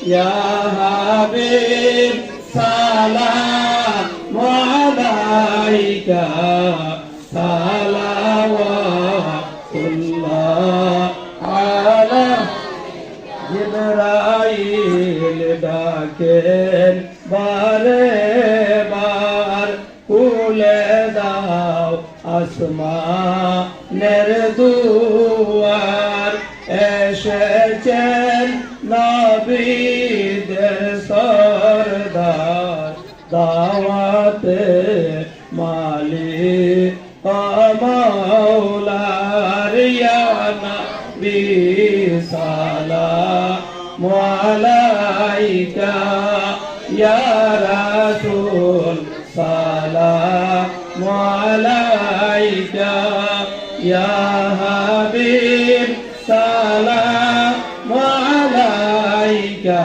ইয়া হাবিব সালাম আলাইকা সালাওয়াতুল্লাহ আলা জিবরাইল ডাকেন বারে বার খুলে দাও আসমানের দুয়ার এসেছেন নবীদের সরদার দাওয়াতে মালিক মাওলার ইয়া নবী সালাম আলাইকা ইয়া রাসূল সালাম আলাইকা ইয়া হাবিব সালাম আলাইকা